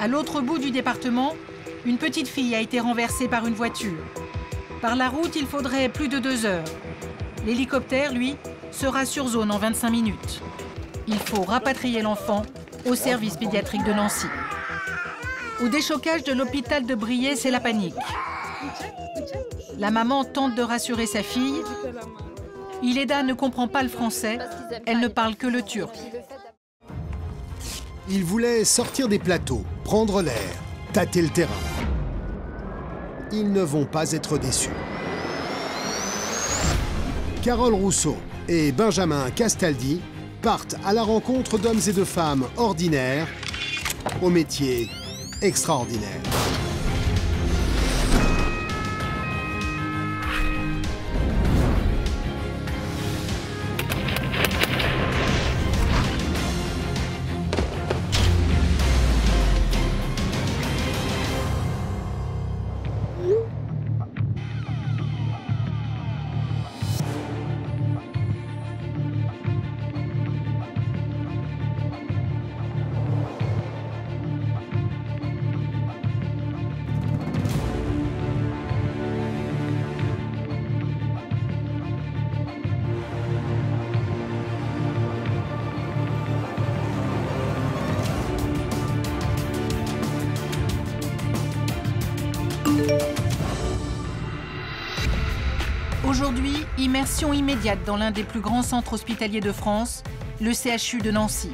À l'autre bout du département, une petite fille a été renversée par une voiture. Par la route, il faudrait plus de 2 heures. L'hélicoptère, lui, sera sur zone en 25 minutes. Il faut rapatrier l'enfant au service pédiatrique de Nancy. Au déchocage de l'hôpital de Briey, c'est la panique. La maman tente de rassurer sa fille. Ileda ne comprend pas le français, elle ne parle que le turc. Ils voulaient sortir des plateaux, prendre l'air, tâter le terrain. Ils ne vont pas être déçus. Carole Rousseau et Benjamin Castaldi partent à la rencontre d'hommes et de femmes ordinaires au métier extraordinaire. Aujourd'hui, immersion immédiate dans l'un des plus grands centres hospitaliers de France, le CHU de Nancy.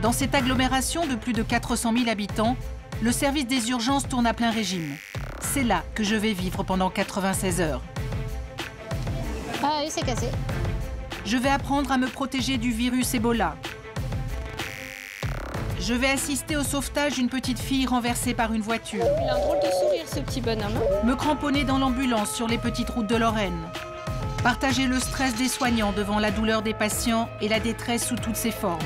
Dans cette agglomération de plus de 400 000 habitants, le service des urgences tourne à plein régime. C'est là que je vais vivre pendant 96 heures. Ah oui, c'est cassé. Je vais apprendre à me protéger du virus Ebola. Je vais assister au sauvetage d'une petite fille renversée par une voiture. Il a un drôle de sourire, ce petit bonhomme. Me cramponner dans l'ambulance sur les petites routes de Lorraine. Partager le stress des soignants devant la douleur des patients et la détresse sous toutes ses formes.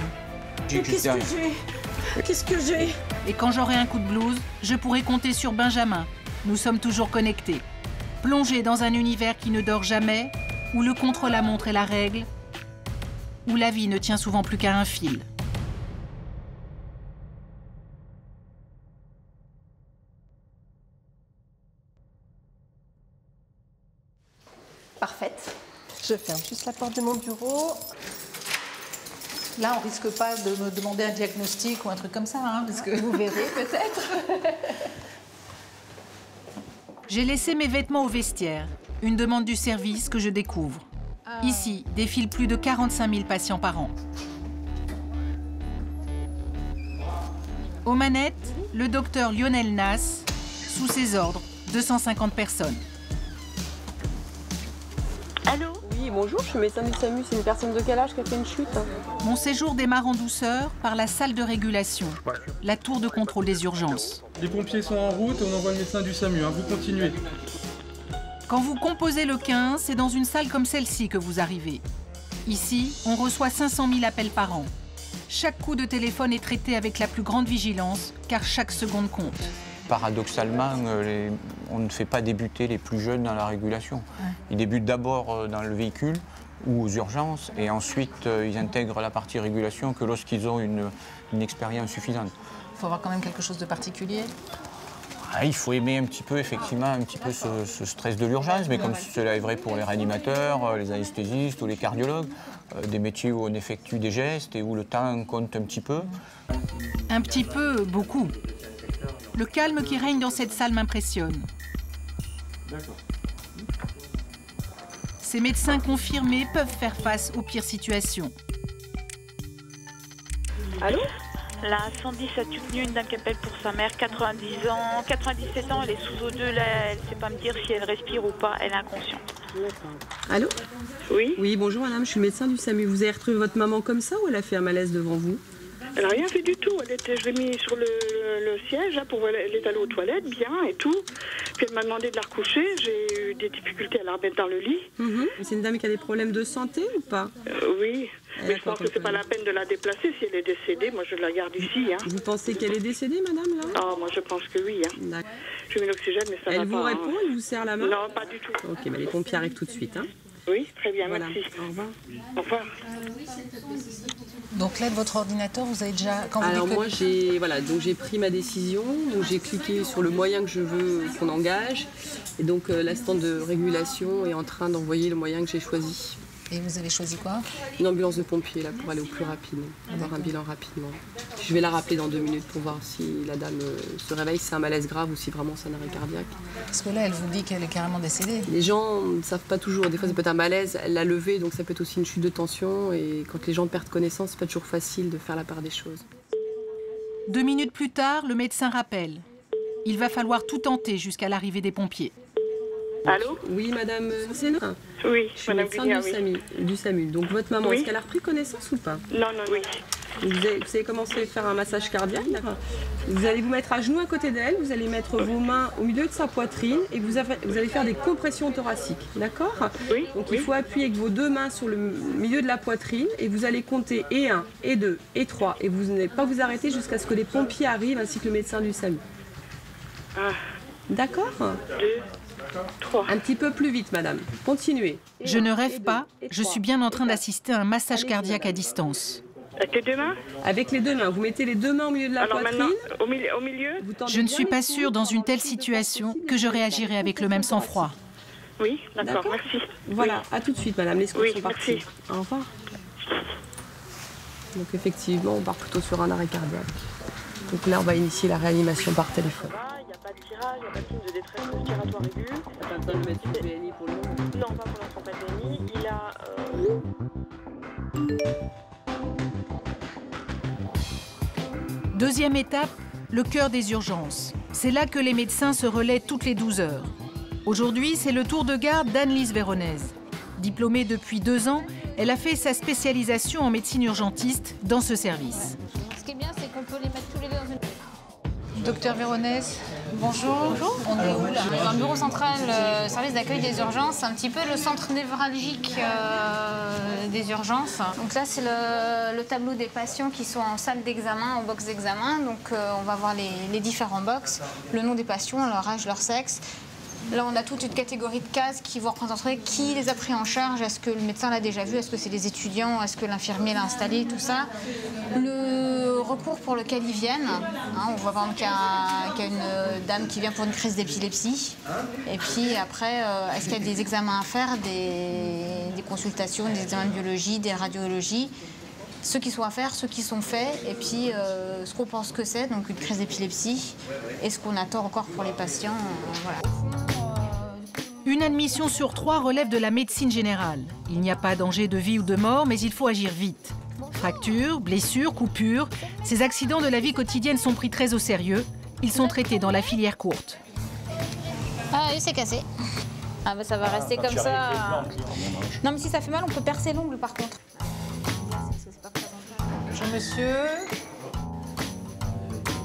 Qu'est-ce que j'ai? Et quand j'aurai un coup de blues, je pourrai compter sur Benjamin. Nous sommes toujours connectés. Plongés dans un univers qui ne dort jamais, où le contre-la-montre est la règle, où la vie ne tient souvent plus qu'à un fil. Parfaite. Je ferme juste la porte de mon bureau. Là, on risque pas de me demander un diagnostic ou un truc comme ça, hein, parce que vous verrez peut-être. J'ai laissé mes vêtements au vestiaire. Une demande du service que je découvre. Ici, défilent plus de 45 000 patients par an. Aux manettes, le docteur Lionel Nas, sous ses ordres, 250 personnes. Allô? Oui, bonjour, je suis médecin du SAMU. C'est une personne de quel âge qui a fait une chute? Mon séjour démarre en douceur par la salle de régulation, la tour de contrôle des urgences. Les pompiers sont en route et on envoie le médecin du SAMU, hein. Vous continuez. Quand vous composez le 15, c'est dans une salle comme celle-ci que vous arrivez. Ici, on reçoit 500 000 appels par an. Chaque coup de téléphone est traité avec la plus grande vigilance, car chaque seconde compte. Paradoxalement, on ne fait pas débuter les plus jeunes dans la régulation. Ils débutent d'abord dans le véhicule ou aux urgences et ensuite ils intègrent la partie régulation que lorsqu'ils ont une expérience suffisante. Il faut avoir quand même quelque chose de particulier. Il faut aimer un petit peu, effectivement, ce stress de l'urgence, mais comme cela est vrai pour les réanimateurs, les anesthésistes ou les cardiologues, des métiers où on effectue des gestes et où le temps compte un petit peu. Un petit peu, beaucoup. Le calme qui règne dans cette salle m'impressionne. Ces médecins confirmés peuvent faire face aux pires situations. Allô? La 110 a tenu une dame qui appelle pour sa mère, 97 ans, elle est sous O2, là, elle ne sait pas me dire si elle respire ou pas, elle est inconsciente. Allô? Oui? Oui, bonjour madame, je suis médecin du SAMU. Vous avez retrouvé votre maman comme ça ou elle a fait un malaise devant vous? Elle n'a rien fait du tout, je l'ai mis sur le siège, là, elle est allée aux toilettes, bien et tout. Puis elle m'a demandé de la recoucher, j'ai eu des difficultés à la remettre dans le lit. C'est une dame qui a des problèmes de santé ou pas? Oui, mais je pense que c'est pas la peine de la déplacer si elle est décédée, moi je la garde ici. Hein. Vous pensez qu'elle est décédée madame là? Ah, moi je pense que oui. Hein. Je mets l'oxygène mais ça va pas. Elle vous répond, elle vous serre la main? Non, pas du tout. Ok, les pompiers arrivent tout de suite. Hein. Oui, très bien, Voilà. merci. Au revoir. Au revoir. Donc là, de votre ordinateur, vous avez déjà... Quand vous Alors dites que- moi j'ai pris ma décision, donc j'ai cliqué sur le moyen que je veux qu'on engage et donc l'assistante de régulation est en train d'envoyer le moyen que j'ai choisi. Et vous avez choisi quoi? Une ambulance de pompiers là pour aller au plus rapide, avoir un bilan rapidement. Je vais la rappeler dans 2 minutes pour voir si la dame se réveille, si c'est un malaise grave ou si vraiment c'est un arrêt cardiaque. Parce que là, elle vous dit qu'elle est carrément décédée. Les gens ne savent pas toujours, des fois ça peut être un malaise, elle l'a levé donc ça peut être aussi une chute de tension et quand les gens perdent connaissance, c'est pas toujours facile de faire la part des choses. 2 minutes plus tard, le médecin rappelle. Il va falloir tout tenter jusqu'à l'arrivée des pompiers. Allô? Oui madame Sénat. Oui, Je suis madame médecin Guignard, oui. du SAMU. Donc votre maman, Oui. est-ce qu'elle a repris connaissance ou pas? Non, oui. Vous avez commencé à faire un massage cardiaque. Vous allez vous mettre à genoux à côté d'elle, vous allez mettre vos mains au milieu de sa poitrine et vous allez faire des compressions thoraciques. D'accord? Oui, Donc oui. il faut appuyer avec vos 2 mains sur le milieu de la poitrine et vous allez compter et 1, et 2, et 3. Et vous n'allez pas vous arrêter jusqu'à ce que les pompiers arrivent ainsi que le médecin du SAMU. Ah, D'accord? 2, 3. Un petit peu plus vite, madame. Continuez. Je ne rêve pas, je suis bien en train d'assister à un massage cardiaque à distance. Avec les 2 mains? Avec les 2 mains, vous mettez les 2 mains au milieu de la Alors poitrine. maintenant, au milieu? Vous tendez Je ne bien suis les pas coudes sûre dans une telle situation que je réagirais avec le même sang-froid. Oui, d'accord, D'accord. merci. Voilà, à tout de suite, madame. Les secours Oui, sont partis. merci. Au revoir. Donc effectivement, on part plutôt sur un arrêt cardiaque. Donc là, on va initier la réanimation par téléphone. Il n'y a pas de tirage, il n'y a pas de signe de détresse respiratoire aiguë. T'as pas besoin de mettre du PNI pour le moment. Non, pas pour l'instant, pas de PNI. Il a... Deuxième étape, le cœur des urgences. C'est là que les médecins se relaient toutes les 12 heures. Aujourd'hui, c'est le tour de garde d'Anne-Lise Véronèse. Diplômée depuis 2 ans, elle a fait sa spécialisation en médecine urgentiste dans ce service. Ce qui est bien, c'est qu'on peut les mettre tous les deux dans une... Docteur Véronèse, bonjour. Bonjour. On est où là? Dans le bureau central, service d'accueil des urgences, c'est un petit peu le centre névralgique des urgences. Donc là, c'est le tableau des patients qui sont en salle d'examen, en box d'examen. Donc on va voir les différents box, le nom des patients, leur âge, leur sexe. Là, on a toute une catégorie de cases qui vont représenter qui les a pris en charge. Est-ce que le médecin l'a déjà vu? Est-ce que c'est les étudiants? Est-ce que l'infirmier l'a installé? Tout ça. Le recours pour lequel ils viennent. On voit par exemple qu'il y a une dame qui vient pour une crise d'épilepsie. Et puis après, est-ce qu'il y a des examens à faire, des consultations, des examens de biologie, des radiologies? Ceux qui sont à faire, ceux qui sont faits, et puis ce qu'on pense que c'est, donc une crise d'épilepsie, et ce qu'on attend encore pour les patients. Voilà. Une admission sur 3 relève de la médecine générale. Il n'y a pas danger de vie ou de mort, mais il faut agir vite. Fractures, blessures, coupures, ces accidents de la vie quotidienne sont pris très au sérieux. Ils sont traités dans la filière courte. Ah oui, c'est cassé. Ah bah ça va rester comme ça. Non mais si ça fait mal, on peut percer l'ongle par contre. Bonjour monsieur.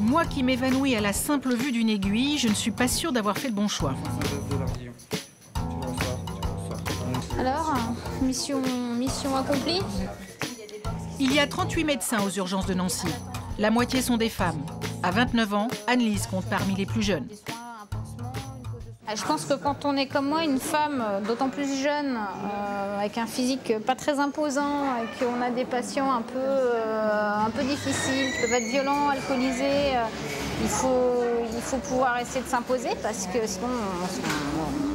Moi qui m'évanouis à la simple vue d'une aiguille, je ne suis pas sûre d'avoir fait le bon choix. Alors, mission accomplie. Il y a 38 médecins aux urgences de Nancy. La moitié sont des femmes. À 29 ans, Anne-Lise compte parmi les plus jeunes. Je pense que quand on est comme moi, une femme, d'autant plus jeune, avec un physique pas très imposant, et qu'on a des patients un peu difficiles, qui peuvent être violents, alcoolisés, il faut pouvoir essayer de s'imposer parce que sinon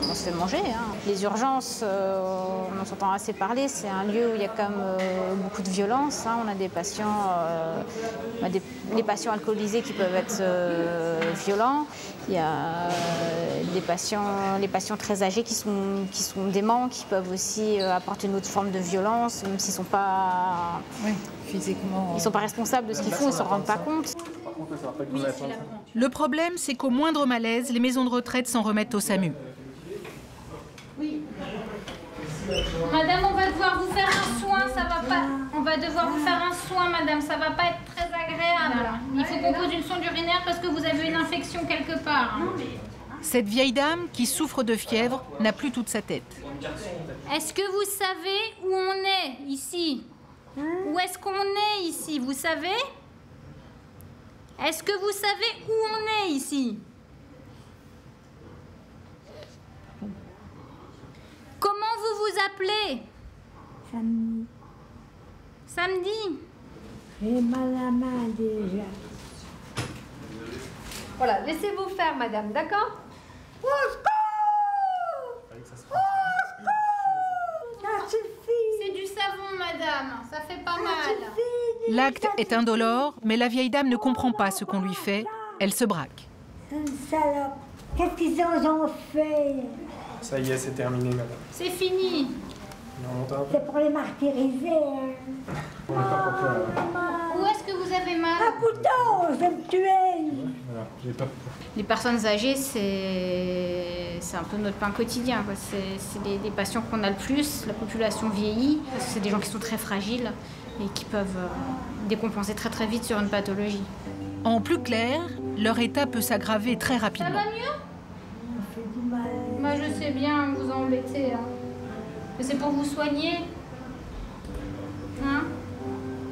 on se fait manger. Les urgences, on en entend assez parler, c'est un lieu où il y a quand même beaucoup de violence. On a des patients, les patients alcoolisés qui peuvent être violents. Il y a les patients très âgés qui sont déments, qui peuvent aussi apporter une autre forme de violence, même s'ils ne sont pas, physiquement, sont pas responsables de ce qu'ils font, ils ne s'en rendent pas compte. Le problème, c'est qu'au moindre malaise, les maisons de retraite s'en remettent au SAMU. Madame, on va devoir vous faire un soin, ça va pas. On va devoir vous faire un soin, madame, ça va pas être très agréable. Il faut qu'on pose une sonde urinaire parce que vous avez une infection quelque part. Cette vieille dame, qui souffre de fièvre, n'a plus toute sa tête. Est-ce que vous savez où on est ici? Où est-ce qu'on est ici, vous savez? Est-ce que vous savez où on est ici? Comment vous vous appelé? Samedi. Samedi? J'ai mal à la main déjà. Voilà, laissez-vous faire, madame, d'accord? Ça suffit. C'est du savon, madame. Ça fait pas mal. L'acte est indolore, mais la vieille dame ne comprend pas ce qu'on lui fait. Elle se braque. C'est une salope. Qu'est-ce qu'ils en ont fait? Ça y est, c'est terminé, madame. C'est fini. C'est pour les martyriser. On n'est pas pour toi, Où est-ce que vous avez mal? Un couteau, je vais me tuer. Voilà, j'ai peur. Les personnes âgées, c'est un peu notre pain quotidien, quoi. C'est les patients qu'on a le plus. La population vieillit, parce que c'est des gens qui sont très fragiles et qui peuvent décompenser très très vite sur une pathologie. En plus clair, leur état peut s'aggraver très Ça rapidement. va mieux? Ça fait du mal. Moi, je sais bien, vous embêtez. Hein. Mais c'est pour vous soigner. Hein?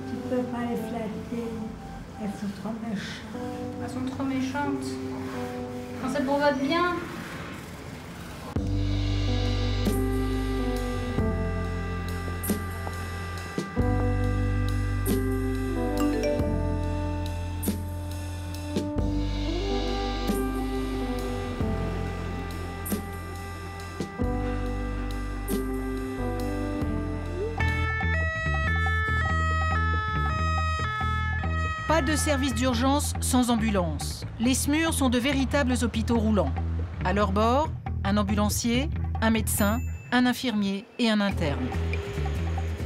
Tu peux pas les flatter. Elles sont trop méchantes. Elles sont trop méchantes. Quand c'est pour votre bien. Pas de service d'urgence sans ambulance. Les SMUR sont de véritables hôpitaux roulants. À leur bord, un ambulancier, un médecin, un infirmier et un interne.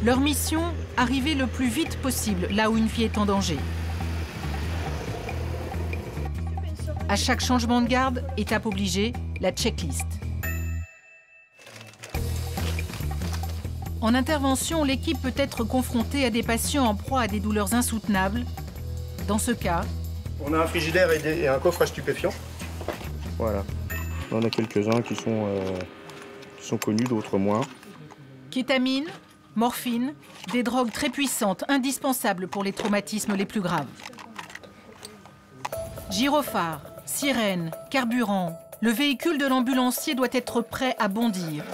Leur mission, arriver le plus vite possible là où une fille est en danger. À chaque changement de garde, étape obligée, la checklist. En intervention, l'équipe peut être confrontée à des patients en proie à des douleurs insoutenables. Dans ce cas, on a un frigidaire et un coffre à stupéfiants. Voilà. On en a quelques-uns qui sont connus, d'autres moins. kétamine, morphine, des drogues très puissantes, indispensables pour les traumatismes les plus graves. Gyrophare, sirène, carburant, le véhicule de l'ambulancier doit être prêt à bondir.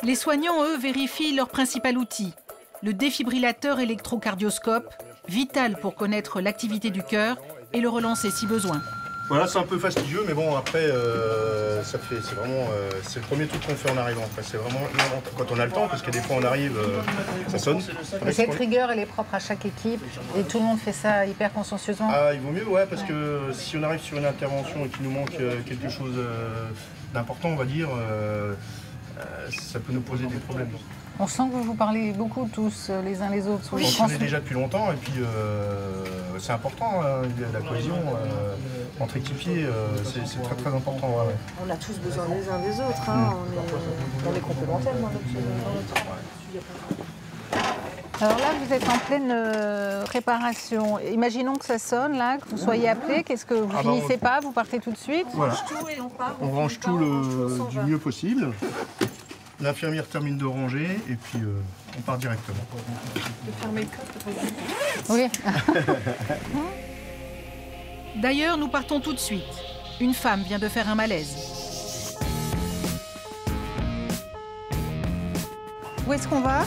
Les soignants, eux, vérifient leur principal outil, le défibrillateur électrocardioscope, vital pour connaître l'activité du cœur et le relancer si besoin. Voilà, c'est un peu fastidieux, mais bon, après, c'est vraiment, c'est le premier truc qu'on fait en arrivant. Après, c'est vraiment quand on a le temps, parce que des fois on arrive, ça sonne. Et cette rigueur, elle est propre à chaque équipe, et tout le monde fait ça hyper consciencieusement. Ah, il vaut mieux, ouais, parce que si on arrive sur une intervention et qu'il nous manque quelque chose d'important, on va dire, ça peut nous poser des problèmes. On sent que vous parlez beaucoup tous, les uns les autres. On se connaît déjà depuis longtemps, et puis c'est important, la cohésion entre équipiers, c'est très très important. Ouais. On a tous besoin les uns des autres, hein. On est complémentaires dans notre... Alors là, vous êtes en pleine réparation. Imaginons que ça sonne, là, que vous soyez appelé. Qu'est-ce que vous finissez pas? Vous partez tout de suite? Voilà. On range tout du mieux possible. L'infirmière termine de ranger et puis on part directement. De fermer le coffre. Oui. D'ailleurs, nous partons tout de suite. Une femme vient de faire un malaise. Où est-ce qu'on va?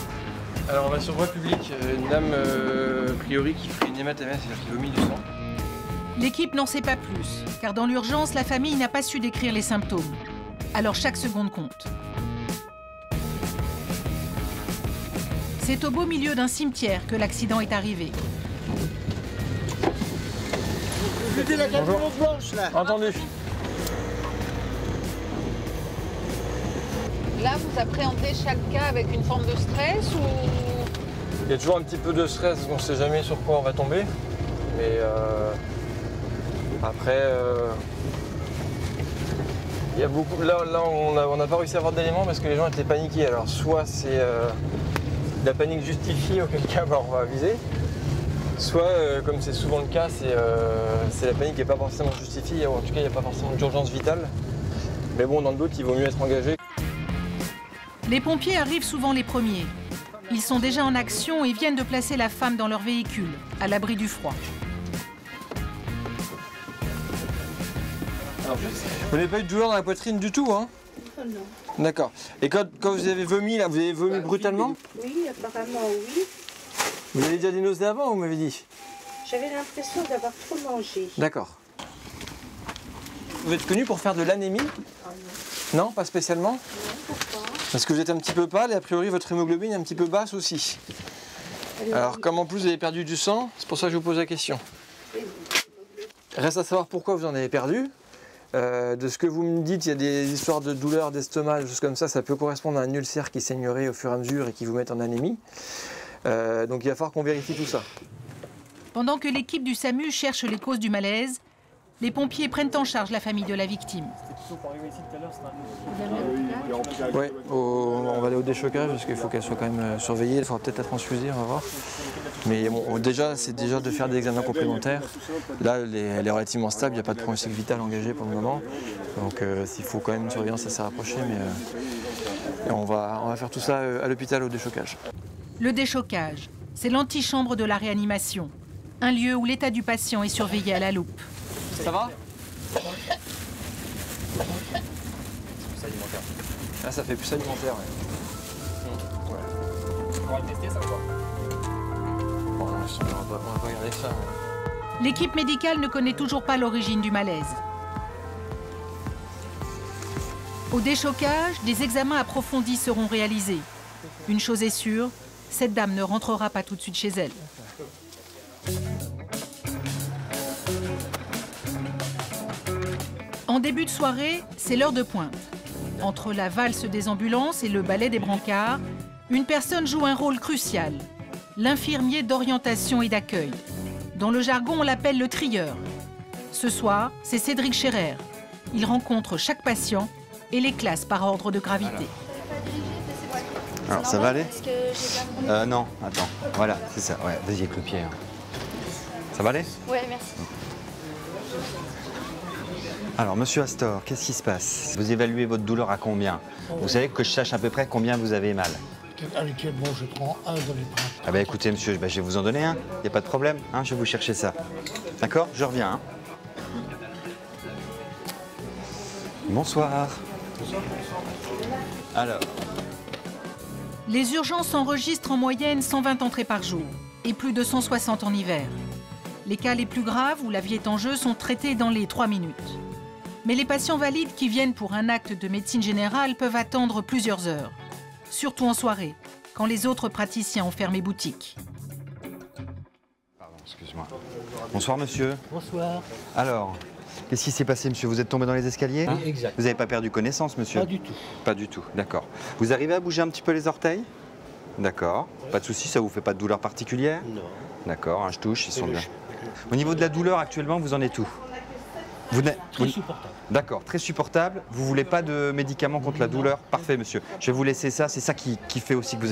Alors on va sur voie publique. Une dame, a priori, qui ferait une hématamèse, c'est-à-dire qui vomit du sang. L'équipe n'en sait pas plus, car dans l'urgence, la famille n'a pas su décrire les symptômes. Alors chaque seconde compte. C'est au beau milieu d'un cimetière que l'accident est arrivé. C'était la camionnette blanche, là. Entendu. Là, vous appréhendez chaque cas avec une forme de stress ou... Il y a toujours un petit peu de stress, parce qu'on ne sait jamais sur quoi on va tomber. Mais après, il y a beaucoup... Là on n'a pas réussi à avoir d'éléments parce que les gens étaient paniqués. Alors soit c'est la panique justifiée, auquel cas on va aviser. Soit, comme c'est souvent le cas, c'est la panique qui n'est pas forcément justifiée. En tout cas, il n'y a pas forcément d'urgence vitale. Mais bon, dans le doute, il vaut mieux être engagé. Les pompiers arrivent souvent les premiers. Ils sont déjà en action et viennent de placer la femme dans leur véhicule, à l'abri du froid. Alors, vous n'avez pas eu de douleur dans la poitrine du tout, hein? non. D'accord. Et quand vous avez vomi, là, vous avez vomi brutalement? Oui, apparemment, oui. Vous avez déjà des nausées avant, vous m'avez dit? J'avais l'impression d'avoir trop mangé. D'accord. Vous êtes connu pour faire de l'anémie? Non, pas spécialement? Non, pourquoi? Parce que vous êtes un petit peu pâle et a priori votre hémoglobine est un petit peu basse aussi. Alors comme en plus vous avez perdu du sang, c'est pour ça que je vous pose la question. Reste à savoir pourquoi vous en avez perdu. De ce que vous me dites, il y a des histoires de douleurs d'estomac, des choses comme ça peut correspondre à un ulcère qui saignerait au fur et à mesure et qui vous met en anémie. Donc il va falloir qu'on vérifie tout ça. Pendant que l'équipe du SAMU cherche les causes du malaise, les pompiers prennent en charge la famille de la victime. Oui, on va aller au déchocage parce qu'il faut qu'elle soit quand même surveillée. Il faudra peut-être la transfuser, on va voir. Mais bon, déjà, c'est déjà de faire des examens complémentaires. Là, elle est relativement stable, il n'y a pas de pronostic vital engagé pour le moment. Donc s'il faut quand même une surveillance assez rapprochée, mais on va faire tout ça à l'hôpital au déchocage. Le déchocage, c'est l'antichambre de la réanimation. Un lieu où l'état du patient est surveillé à la loupe. Ça va? Là, ça fait plus alimentaire, ouais. On va le tester, ça ou pas? Bon, on va pas regarder ça. Ouais. L'équipe médicale ne connaît toujours pas l'origine du malaise. Au déchocage, des examens approfondis seront réalisés. Une chose est sûre, cette dame ne rentrera pas tout de suite chez elle. En début de soirée, c'est l'heure de pointe. Entre la valse des ambulances et le ballet des brancards, une personne joue un rôle crucial, l'infirmier d'orientation et d'accueil. Dans le jargon, on l'appelle le trieur. Ce soir, c'est Cédric Scherer. Il rencontre chaque patient et les classe par ordre de gravité. Alors, ça va aller? Non, attends. Voilà, c'est ça. Ouais, vas-y avec le pied. Hein. Ça va aller? Ouais, merci. Alors, monsieur Astor, qu'est-ce qui se passe? Vous évaluez votre douleur à combien? Vous savez que je sache à peu près combien vous avez mal. Habituellement, je prends un dans les bras. Ah bah écoutez, monsieur, je vais vous en donner un. Il n'y a pas de problème. Hein, je vais vous chercher ça. D'accord? Je reviens. Hein. Bonsoir. Alors. Les urgences enregistrent en moyenne 120 entrées par jour et plus de 160 en hiver. Les cas les plus graves où la vie est en jeu sont traités dans les 3 minutes. Mais les patients valides qui viennent pour un acte de médecine générale peuvent attendre plusieurs heures. Surtout en soirée, quand les autres praticiens ont fermé boutique. Pardon, excuse-moi. Bonsoir, monsieur. Bonsoir. Alors, qu'est-ce qui s'est passé, monsieur? Vous êtes tombé dans les escaliers? Oui, exact. Vous n'avez pas perdu connaissance, monsieur? Pas du tout. Pas du tout, d'accord. Vous arrivez à bouger un petit peu les orteils? D'accord. Pas de souci, ça vous fait pas de douleur particulière? Non. D'accord, hein, je touche, ils sont bien. Au niveau de la douleur, actuellement, vous en êtes où? Très supportable. D'accord, très supportable. Vous voulez pas de médicaments contre la douleur? Parfait, monsieur. Je vais vous laisser ça. C'est ça qui fait aussi que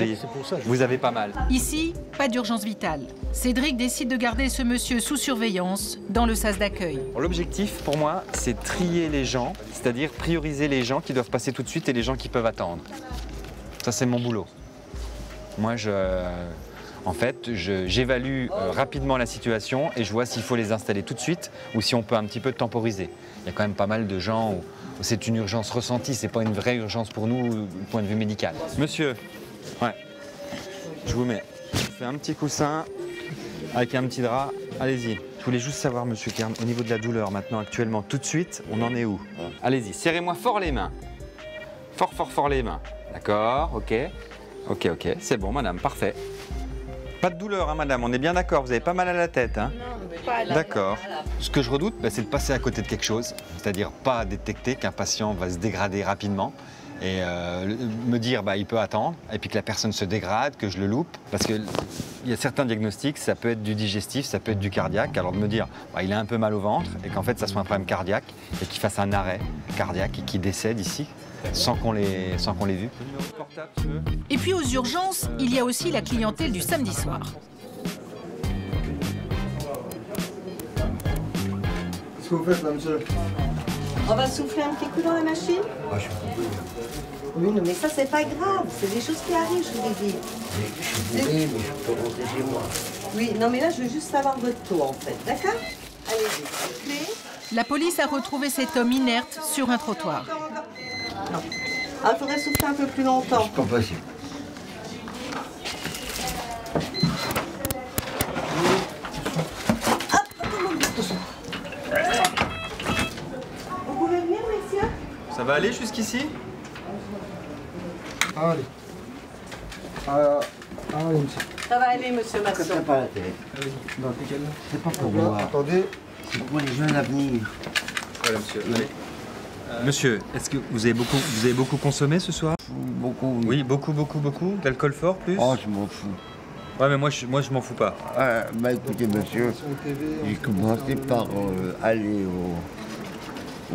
vous avez pas mal. Ici, pas d'urgence vitale. Cédric décide de garder ce monsieur sous surveillance dans le sas d'accueil. L'objectif, pour moi, c'est trier les gens, c'est-à-dire prioriser les gens qui doivent passer tout de suite et les gens qui peuvent attendre. Ça, c'est mon boulot. Moi, en fait, j'évalue rapidement la situation et je vois s'il faut les installer tout de suite ou si on peut un petit peu temporiser. Il y a quand même pas mal de gens où c'est une urgence ressentie, c'est pas une vraie urgence pour nous du point de vue médical. Monsieur, ouais, je vous mets. Je fais un petit coussin avec un petit drap. Allez-y. Je voulais juste savoir, monsieur Kern, au niveau de la douleur maintenant, actuellement, tout de suite, on en est où? Allez-y, serrez-moi fort les mains. Fort, fort, fort les mains. D'accord, ok. Ok, ok, c'est bon, madame, parfait. Pas de douleur, hein, madame, on est bien d'accord, vous n'avez pas mal à la tête, hein? Non, pas à la D'accord. Ce que je redoute, c'est de passer à côté de quelque chose, c'est-à-dire pas détecter qu'un patient va se dégrader rapidement et me dire il peut attendre, et puis que la personne se dégrade, que je le loupe, parce qu'il y a certains diagnostics, ça peut être du digestif, ça peut être du cardiaque, alors de me dire il a un peu mal au ventre, et qu'en fait ça soit un problème cardiaque, et qu'il fasse un arrêt cardiaque et qu'il décède ici, sans qu'on l'ait vu. Et puis aux urgences, il y a aussi la clientèle du samedi soir. Qu'est-ce que vous faites là, monsieur? On va souffler un petit coup dans la machine? Ah, je suis compris. Oui, non, mais ça, c'est pas grave. C'est des choses qui arrivent, je vous ai dit. Je suis bourré, mais je peux rentrer chez moi. Oui, non, mais là, je veux juste savoir votre taux, en fait. D'accord? Allez-y, soufflez. La police a retrouvé cet homme inerte sur un trottoir. Non. Ah, il faudrait souffler un peu plus longtemps. C'est pas possible. Vous pouvez venir, messieurs? Ça va aller jusqu'ici? Allez. Allez, monsieur. Ça va aller, monsieur Masson. C'est pas la tête. Non, c'est pas pour moi. Attendez. C'est pour les jeunes à venir. Voilà, monsieur. Allez. Monsieur, est-ce que vous avez beaucoup consommé ce soir? Beaucoup. Oui, beaucoup. D'alcool fort plus? Oh, je m'en fous. Ouais, mais moi je m'en fous pas. Bah écoutez, monsieur, j'ai commencé par aller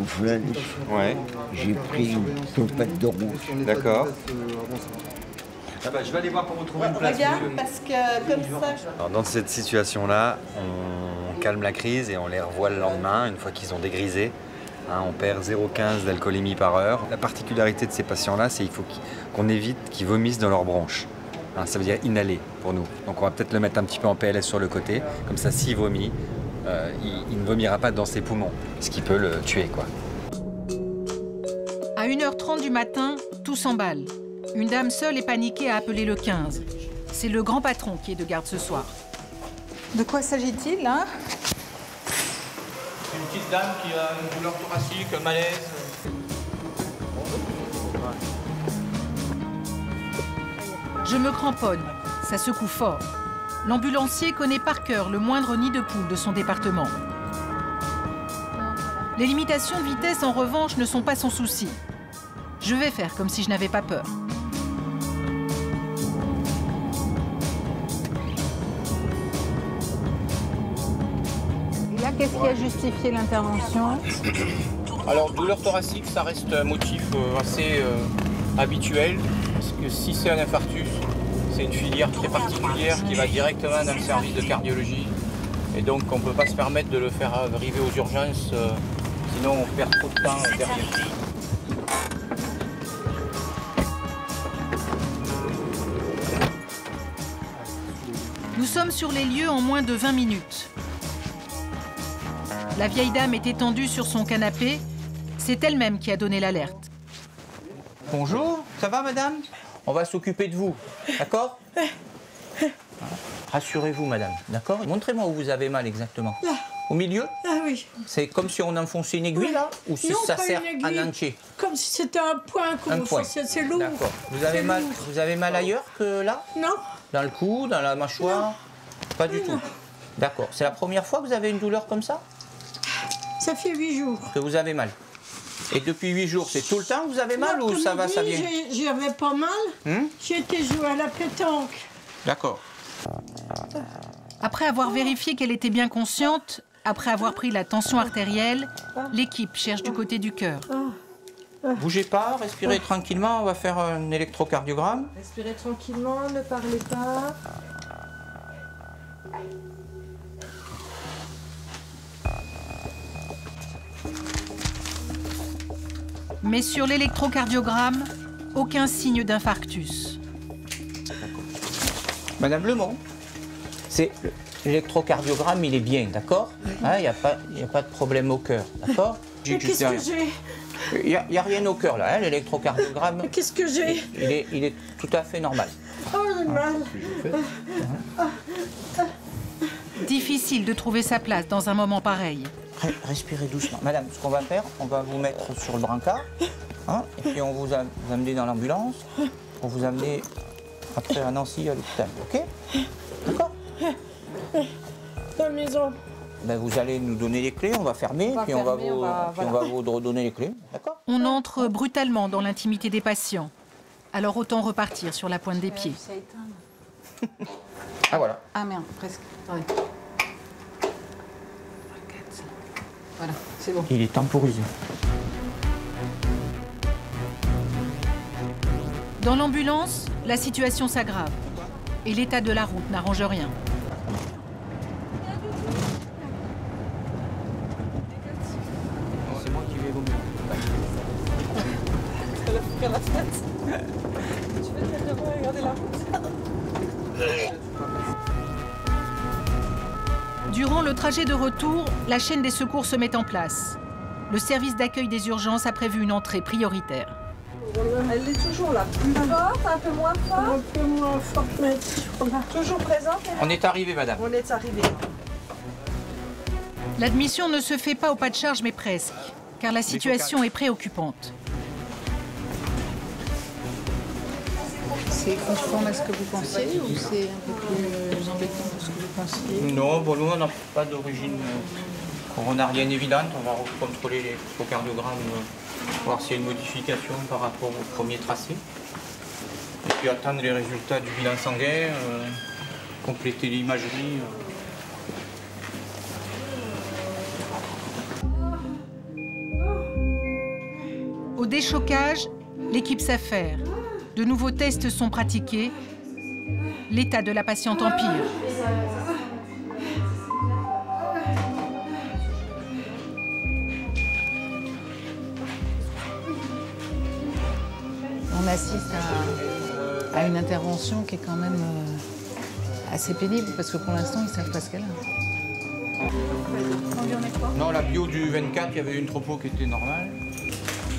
au Flunch. Ouais. J'ai pris une tempête de rouge. D'accord. Ah bah, je vais aller voir pour vous trouver une place. Regarde, parce que comme ça... Alors, dans cette situation-là, on calme la crise et on les revoit le lendemain, une fois qu'ils ont dégrisé. Hein, on perd 0,15 d'alcoolémie par heure. La particularité de ces patients-là, c'est qu'il faut qu'on évite qu'ils vomissent dans leurs bronches. Hein, ça veut dire inhaler pour nous. Donc on va peut-être le mettre un petit peu en PLS sur le côté. Comme ça, s'il vomit, il ne vomira pas dans ses poumons, ce qui peut le tuer, quoi. À 1h30 du matin, tout s'emballe. Une dame seule et paniquée a appelé le 15. C'est le grand patron qui est de garde ce soir. De quoi s'agit-il, là? Une petite dame qui a une douleur thoracique, un malaise. Je me cramponne, ça secoue fort. L'ambulancier connaît par cœur le moindre nid de poule de son département. Les limitations de vitesse, en revanche, ne sont pas son souci. Je vais faire comme si je n'avais pas peur. Et là, qu'est-ce qui a justifié l'intervention? Alors, douleur thoracique, ça reste un motif assez habituel. Parce que si c'est un infarctus, c'est une filière très particulière qui va directement dans le service de cardiologie. Et donc, on ne peut pas se permettre de le faire arriver aux urgences, sinon on perd trop de temps derrière. Nous sommes sur les lieux en moins de 20 minutes. La vieille dame est étendue sur son canapé. C'est elle-même qui a donné l'alerte. Bonjour, ça va madame? On va s'occuper de vous, d'accord? Rassurez-vous madame, d'accord? Montrez-moi où vous avez mal exactement. Là. Au milieu? Ah oui. C'est comme si on enfonçait une aiguille là? Ou si Non, ça pas sert une en aiguille. entier? Comme si c'était un point qu'on enfonçait, c'est lourd. D'accord. Vous avez mal ailleurs que là? Non. Dans le cou, dans la mâchoire? Non. Pas du tout. D'accord. C'est la première fois que vous avez une douleur comme ça? Ça fait 8 jours. Que vous avez mal. Et depuis 8 jours, c'est tout le temps que vous avez mal ou ça va, ça vient? J'avais pas mal. J'ai été jouer à la pétanque. D'accord. Après avoir vérifié qu'elle était bien consciente, après avoir pris la tension artérielle, l'équipe cherche du côté du cœur. Bougez pas, respirez tranquillement, on va faire un électrocardiogramme. Respirez tranquillement, ne parlez pas. Mais sur l'électrocardiogramme, aucun signe d'infarctus. Madame Lemont, l'électrocardiogramme, il est bien, d'accord? Il n'y a pas de problème au cœur, d'accord? Qu'est-ce que j'ai? Il n'y a rien au cœur là, hein, l'électrocardiogramme. Qu'est-ce que j'ai? Il est tout à fait normal. Oh, j'ai mal. Difficile de trouver sa place dans un moment pareil. Respirez doucement. Madame, ce qu'on va faire, on va vous mettre sur le brancard, hein, et puis on vous amener dans l'ambulance, pour vous amener après à Nancy à l'hôpital, ok? D'accord? Dans la maison. Ben, vous allez nous donner les clés, on va fermer, puis on va vous redonner les clés, d'accord? On entre brutalement dans l'intimité des patients. Alors autant repartir sur la pointe des pieds. Ah voilà. Ah merde, presque. Ouais. Voilà, c'est bon. Il est temporisé. Dans l'ambulance, la situation s'aggrave. Et l'état de la route n'arrange rien. C'est moi qui vais vomir. Ça va faire la fête. Tu veux vraiment regarder la route? Durant le trajet de retour, la chaîne des secours se met en place. Le service d'accueil des urgences a prévu une entrée prioritaire. Elle est toujours là. Plus forte, un peu moins forte. Un peu moins forte, mais toujours présente. On est arrivé, madame. On est arrivé. L'admission ne se fait pas au pas de charge, mais presque, car la situation est préoccupante. C'est conforme à ce que vous pensiez ou c'est un peu plus embêtant que ce que vous pensiez? Non, bon, nous, on n'a pas d'origine coronarienne évidente. On va contrôler l'échocardiogrammes, voir s'il y a une modification par rapport au premier tracé. Et puis attendre les résultats du bilan sanguin, compléter l'imagerie. Au déchocage, l'équipe s'affaire. De nouveaux tests sont pratiqués. L'état de la patiente empire. On assiste à une intervention qui est quand même assez pénible parce que pour l'instant, ils ne savent pas ce qu'elle a. Non, la bio du 24, il y avait une tropo qui était normale.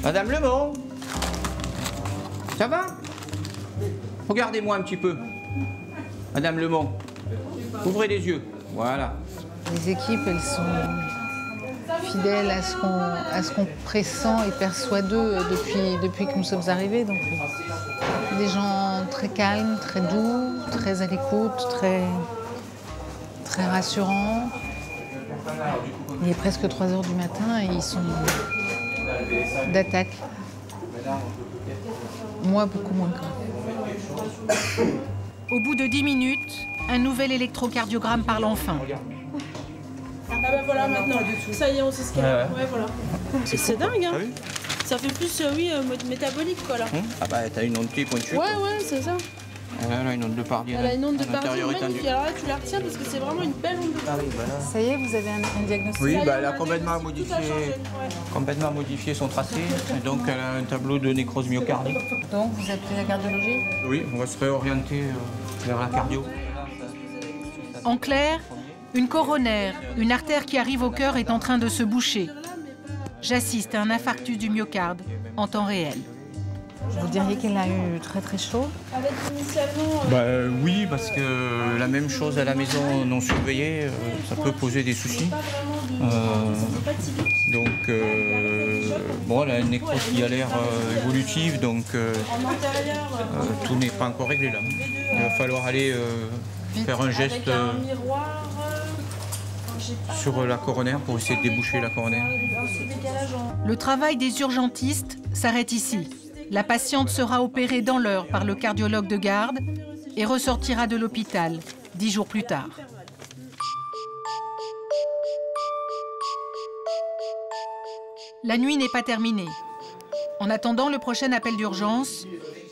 Madame Lemont, ça va? Regardez-moi un petit peu. Madame Lemont, ouvrez les yeux. Voilà. Les équipes, elles sont fidèles à ce qu'on pressent et perçoit d'eux depuis que nous sommes arrivés. Donc, des gens très calmes, très doux, très à l'écoute, très rassurants. Il est presque 3 h du matin et ils sont d'attaque. Moi, beaucoup moins quand même. Au bout de 10 minutes, un nouvel électrocardiogramme parle enfin. Ah ben voilà, maintenant, ça y est, on sait ce qu'elle a. Ouais, voilà. C'est dingue, hein. Ça fait plus, mode métabolique, quoi, là. Ah bah, t'as une onde qui est pointue. Ouais, c'est ça. Elle a une onde de Pardieu. Elle a une onde de Pardieu magnifique. Alors là, tu la retiens parce que c'est vraiment une belle onde de Pardieu. Ça y est, vous avez un diagnostic? Oui, bah, elle a complètement modifié son tracé. Et donc, elle a un tableau de nécrose myocardique. Donc, vous appelez la cardiologie? Oui, on va se réorienter vers la cardio. En clair, une coronaire, une artère qui arrive au cœur est en train de se boucher. J'assiste à un infarctus du myocarde en temps réel. Vous diriez qu'elle a eu très chaud? Avec initialement... Oui, parce que la même chose à la maison non surveillée, ça peut poser des soucis. Donc, bon, elle a une nécrose qui a l'air évolutive, donc tout n'est pas encore réglé là. Il va falloir aller faire un geste sur la coronaire pour essayer de déboucher la coronaire. Le travail des urgentistes s'arrête ici. La patiente sera opérée dans l'heure par le cardiologue de garde et ressortira de l'hôpital 10 jours plus tard. La nuit n'est pas terminée. En attendant le prochain appel d'urgence,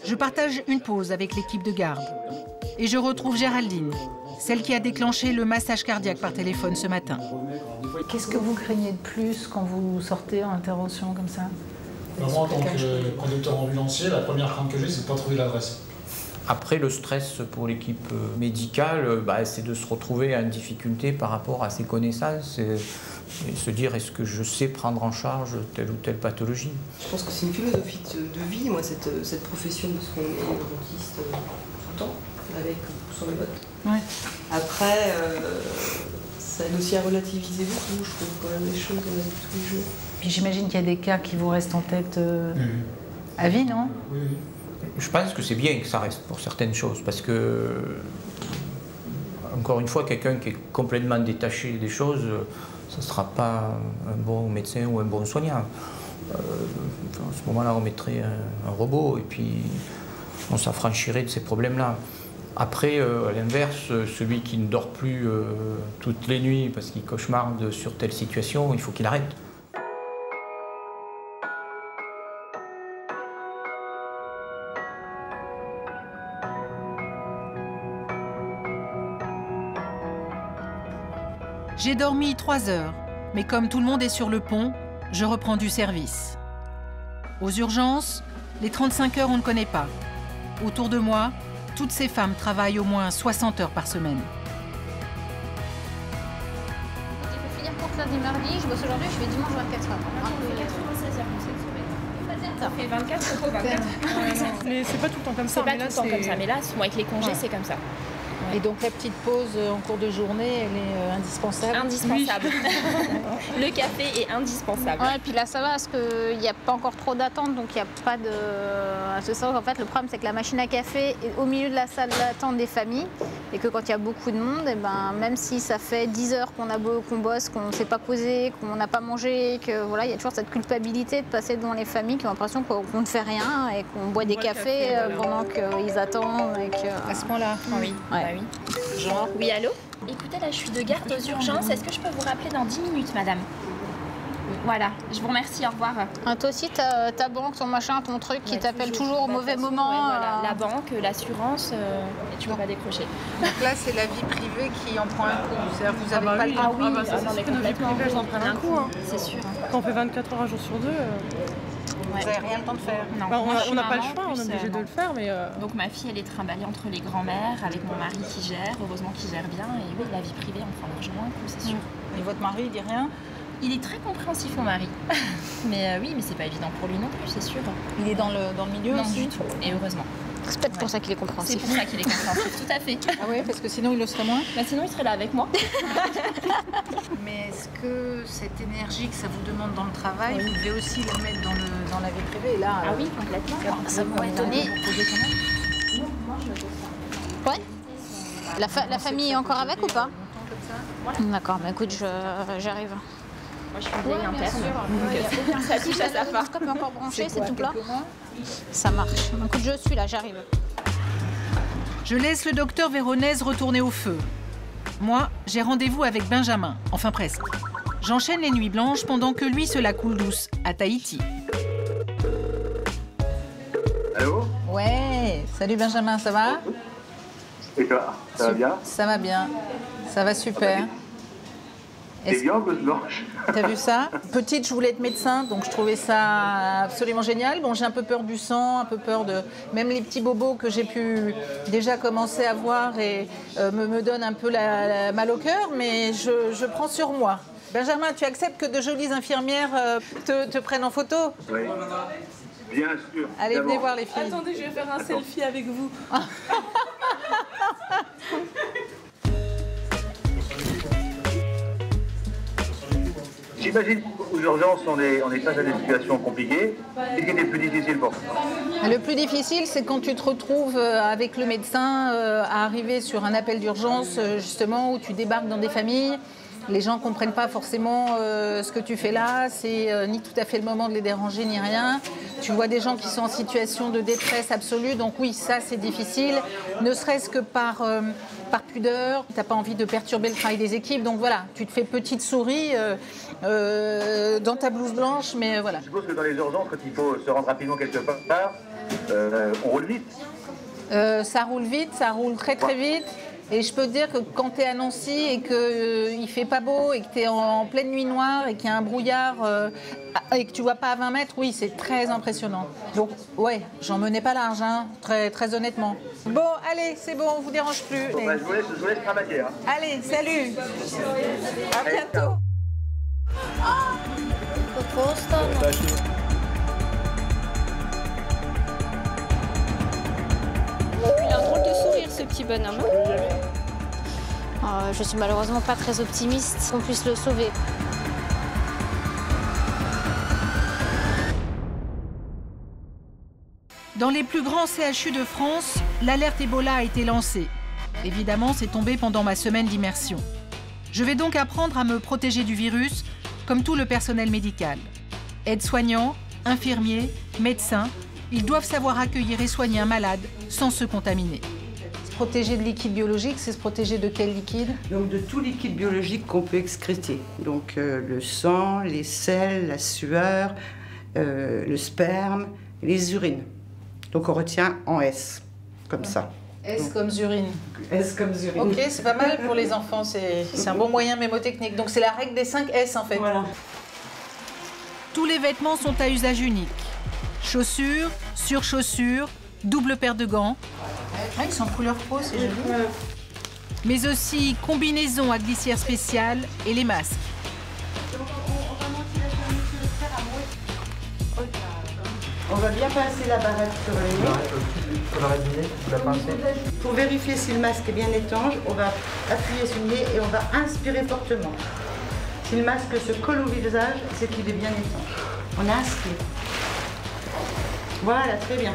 je partage une pause avec l'équipe de garde. Et je retrouve Géraldine, celle qui a déclenché le massage cardiaque par téléphone ce matin. Qu'est-ce que vous craignez de plus quand vous sortez en intervention comme ça? Moi, en tant que conducteur ambulancier, la première crainte que j'ai, c'est de ne pas trouver l'adresse. Après, le stress pour l'équipe médicale, c'est de se retrouver en difficulté par rapport à ses connaissances et se dire est-ce que je sais prendre en charge telle ou telle pathologie. Je pense que c'est une philosophie de vie, moi, cette profession, parce qu'on est dentiste tout le temps, avec ou sans les bottes. Ouais. Après, ça aide aussi à relativiser beaucoup, je trouve, quand même, les choses dans la vie de tous les jours. Puis j'imagine qu'il y a des cas qui vous restent en tête à vie, non? Oui. Je pense que c'est bien que ça reste pour certaines choses, parce que, encore une fois, quelqu'un qui est complètement détaché des choses, ça ne sera pas un bon médecin ou un bon soignant. À ce moment-là, on mettrait un robot et puis on s'affranchirait de ces problèmes-là. Après, à l'inverse, celui qui ne dort plus toutes les nuits parce qu'il cauchemarde sur telle situation, il faut qu'il arrête. J'ai dormi 3 heures, mais comme tout le monde est sur le pont, je reprends du service. Aux urgences, les 35 heures, on ne connaît pas. Autour de moi, toutes ces femmes travaillent au moins 60 heures par semaine. Il faut finir pour lundi, mardi, je bosse aujourd'hui, je fais dimanche 24 heures. 96 heures cette semaine. Ça fait 24, repos 24. Mais c'est pas tout le temps comme ça. C'est pas tout le temps comme ça, mais là, avec les congés, c'est comme ça. Et donc la petite pause en cours de journée, elle est indispensable. Indispensable. Le café est indispensable. Ouais, et puis là ça va parce qu'il n'y a pas encore trop d'attente, donc il n'y a pas de... C'est ça, en fait, le problème c'est que la machine à café est au milieu de la salle d'attente des familles et que quand il y a beaucoup de monde, et ben, même si ça fait 10 heures qu'on bosse, qu'on ne s'est pas posé, qu'on n'a pas mangé, que voilà, il y a toujours cette culpabilité de passer devant les familles qui ont l'impression qu'on ne fait rien et qu'on boit des cafés pendant qu'ils attendent. Et que... À ce point-là, oui. Ouais. Bah oui. Genre, oui, allô? Écoutez, là, je suis de garde aux urgences. Est-ce que je peux vous rappeler dans 10 minutes, madame? Voilà, je vous remercie, au revoir. Toi aussi, ta banque, ton machin, ton truc qui t'appelle toujours au mauvais moment. Voilà. La banque, l'assurance, et tu ne peux pas décrocher. Donc là, c'est la vie privée qui en prend un coup. C'est-à-dire que vous n'avez pas le temps. Ah bah, c'est sûr que nos vies privées, elles en prennent un coup. C'est sûr. Quand on fait 24 heures un jour sur deux... Vous n'avez rien le temps de faire. Non. Bah, on n'a pas le choix, on est obligé de le faire. Mais Donc ma fille, elle est trimballée entre les grands-mères, avec mon mari qui gère, heureusement qu'il gère bien. Et oui, la vie privée, on prend largement un coup, c'est sûr. Et votre mari, il dit rien? Il est très compréhensif, mon mari. Mais oui, mais c'est pas évident pour lui non plus, c'est sûr. Il est dans le milieu non, aussi? Du tout, et heureusement. C'est peut-être pour ça qu'il est compréhensif. C'est pour ça qu'il est compréhensif, tout à fait. Ah oui, parce que sinon il le serait moins? Bah sinon il serait là avec moi. Mais est-ce que cette énergie que ça vous demande dans le travail, vous devez aussi le mettre dans la vie privée? Et là, ah oui, complètement. Ça m'aurait étonné. Ouais. La famille est encore avec ou pas? D'accord, bah écoute, j'arrive. Moi je suis vieille interne, ça touche à sa part. Le est encore branché, c'est tout plat? Ça marche. Écoute, je suis là, j'arrive. Je laisse le docteur Véronèse retourner au feu. Moi, j'ai rendez-vous avec Benjamin, enfin presque. J'enchaîne les nuits blanches pendant que lui se la coule douce à Tahiti. Allô? Ouais, salut Benjamin, ça va? Et toi, ça va bien? Ça va bien, ça va super. C'est bien, blouse blanche. T'as vu ça? Petite, je voulais être médecin, donc je trouvais ça absolument génial. Bon, j'ai un peu peur du sang, un peu peur de... Même les petits bobos que j'ai pu déjà commencer à voir et me donnent un peu la mal au cœur, mais je prends sur moi. Benjamin, tu acceptes que de jolies infirmières te prennent en photo? Oui, bien sûr. Allez, venez voir les filles. Attendez, je vais faire un selfie avec vous. J'imagine qu'aux urgences, on est face à des situations compliquées. Qu'est-ce qui était le plus difficile pour vous? Le plus difficile, c'est quand tu te retrouves avec le médecin à arriver sur un appel d'urgence, justement, où tu débarques dans des familles. Les gens ne comprennent pas forcément ce que tu fais là, c'est ni tout à fait le moment de les déranger, ni rien. Tu vois des gens qui sont en situation de détresse absolue, donc oui, ça c'est difficile, ne serait-ce que par pudeur. Tu n'as pas envie de perturber le travail des équipes, donc voilà, tu te fais petite souris dans ta blouse blanche, mais voilà. Je suppose que dans les urgences, quand il faut se rendre rapidement quelque part, on roule vite. Ça roule vite, ça roule très très vite. Et je peux te dire que quand tu es à Nancy et qu'il ne fait pas beau et que tu es en pleine nuit noire et qu'il y a un brouillard et que tu ne vois pas à 20 mètres, oui, c'est très impressionnant. Donc, ouais, j'en menais pas large, hein, très honnêtement. Bon, allez, c'est bon, on ne vous dérange plus. Bon, bah, je vous laisse travailler. Hein. Allez, salut. À bientôt. Il a un drôle de sourire, ce petit bonhomme. Je suis malheureusement pas très optimiste qu'on puisse le sauver. Dans les plus grands CHU de France, l'alerte Ebola a été lancée. Évidemment, c'est tombé pendant ma semaine d'immersion. Je vais donc apprendre à me protéger du virus, comme tout le personnel médical. Aides-soignants, infirmiers, médecins, ils doivent savoir accueillir et soigner un malade sans se contaminer. Se protéger de liquide biologique, c'est se protéger de quel liquide? Donc de tout liquide biologique qu'on peut excréter. Donc le sang, les selles, la sueur, le sperme, les urines. Donc on retient en S, comme ça. S comme urine. S comme urine. Ok, c'est pas mal pour les enfants, c'est un bon moyen mémotechnique. Donc c'est la règle des 5 S en fait. Voilà. Tous les vêtements sont à usage unique. Chaussures, surchaussures, double paire de gants. Ah, ils sont couleur peau, c'est joli. Mais aussi combinaisons à glissière spéciale et les masques. On va bien pincer la barrette sur le nez. Pour vérifier si le masque est bien étanche, on va appuyer sur le nez et on va inspirer fortement. Si le masque se colle au visage, c'est qu'il est bien étanche. On inspire. Voilà, très bien.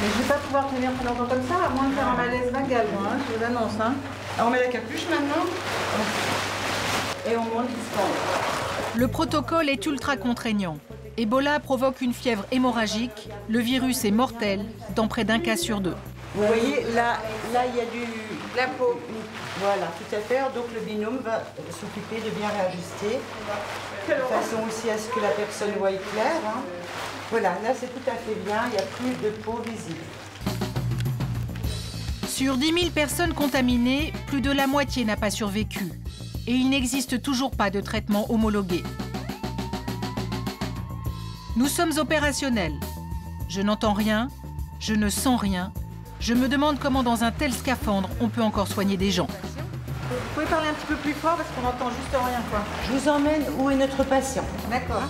Mais je ne vais pas pouvoir tenir plus longtemps comme ça, à moins de faire un malaise vagal, moi, hein, je vous annonce. Hein. Alors on met la capuche maintenant et on monte jusqu'en haut. Le protocole est ultra contraignant. Ebola provoque une fièvre hémorragique. Le virus est mortel dans près d'1 cas sur 2. Vous voyez, là il y a de la peau. Voilà, tout à fait. Donc le binôme va s'occuper de bien réajuster, de façon aussi à ce que la personne voie clair. Hein. Voilà, là c'est tout à fait bien, il n'y a plus de peau visible. Sur 10 000 personnes contaminées, plus de la moitié n'a pas survécu. Et il n'existe toujours pas de traitement homologué. Nous sommes opérationnels. Je n'entends rien, je ne sens rien. Je me demande comment dans un tel scaphandre, on peut encore soigner des gens. Vous pouvez parler un petit peu plus fort parce qu'on n'entend juste rien, quoi. Je vous emmène où est notre patient. D'accord.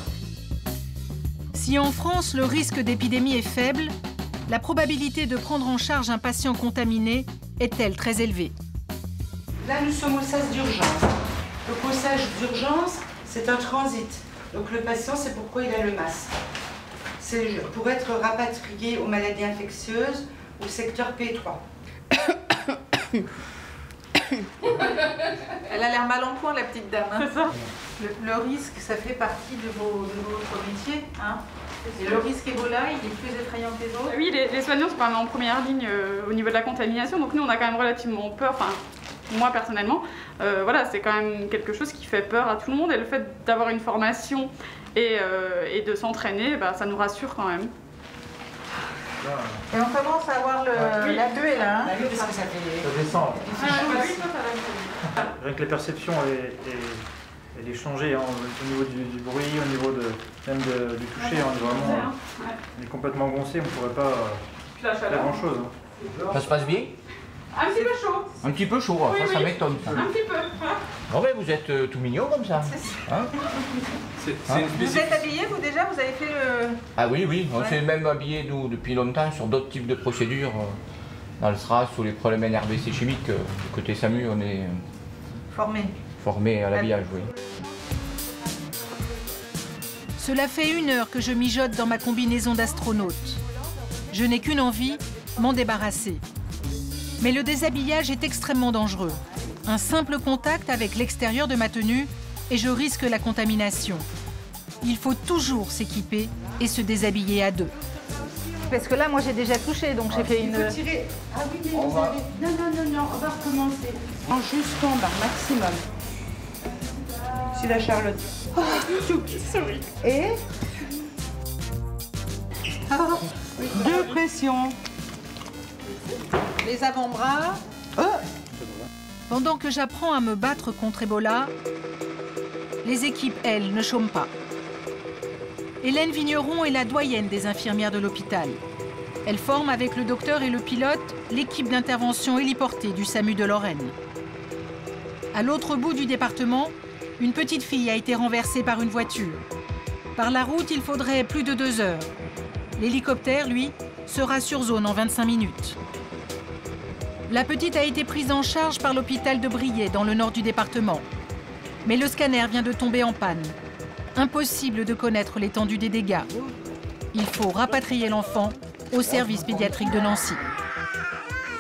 Si en France, le risque d'épidémie est faible, la probabilité de prendre en charge un patient contaminé est-elle très élevée? Là, nous sommes au sas d'urgence. Donc au sas d'urgence, c'est un transit. Donc le patient, c'est pourquoi il a le masque. C'est pour être rapatrié aux maladies infectieuses au secteur P3. Elle a l'air mal en point, la petite dame. Hein. C'est ça. Le risque, ça fait partie de votre métier. Hein. Et le risque Ebola, il est plus effrayant que les autres? Oui, les soignants sont quand même en première ligne au niveau de la contamination. Donc nous, on a quand même relativement peur. Enfin, moi, personnellement, voilà, c'est quand même quelque chose qui fait peur à tout le monde. Et le fait d'avoir une formation et de s'entraîner, bah, ça nous rassure quand même. Et on commence à avoir la buée là. Hein. Oui, parce que ça fait... Ça descend. Oui, ça va. Rien que la perception, elle est changée hein, au niveau du bruit, au niveau même du toucher. On est vraiment on est complètement goncé, on ne pourrait pas faire grand-chose. Hein. Ça se passe bien? Un petit peu chaud. Un petit peu chaud, oui, ça m'étonne. Un petit peu. Ah ouais, vous êtes tout mignon comme ça. Hein? Vous êtes habillé, vous déjà? Vous avez fait le... Ah oui, on s'est même habillé nous depuis longtemps sur d'autres types de procédures. Dans le SRAS ou les problèmes NRBC chimiques. Du côté SAMU, on est formé à l'habillage, oui. Cela fait 1 heure que je mijote dans ma combinaison d'astronaute. Je n'ai qu'une envie, m'en débarrasser. Mais le déshabillage est extrêmement dangereux. Un simple contact avec l'extérieur de ma tenue et je risque la contamination. Il faut toujours s'équiper et se déshabiller à 2. Parce que là, moi, j'ai déjà touché, donc j'ai fait une... Il faut tirer... Ah oui, mais vous avez... Non, on va recommencer. En jusqu'en bas, maximum. C'est la Charlotte. Oh, sorry. Et... 2 pressions. Les avant-bras. Pendant que j'apprends à me battre contre Ebola, les équipes, elles, ne chôment pas. Hélène Vigneron est la doyenne des infirmières de l'hôpital. Elle forme avec le docteur et le pilote l'équipe d'intervention héliportée du SAMU de Lorraine. À l'autre bout du département, une petite fille a été renversée par une voiture. Par la route, il faudrait plus de 2 heures. L'hélicoptère, lui, sera sur zone en 25 minutes. La petite a été prise en charge par l'hôpital de Briey, dans le nord du département. Mais le scanner vient de tomber en panne. Impossible de connaître l'étendue des dégâts. Il faut rapatrier l'enfant au service pédiatrique de Nancy.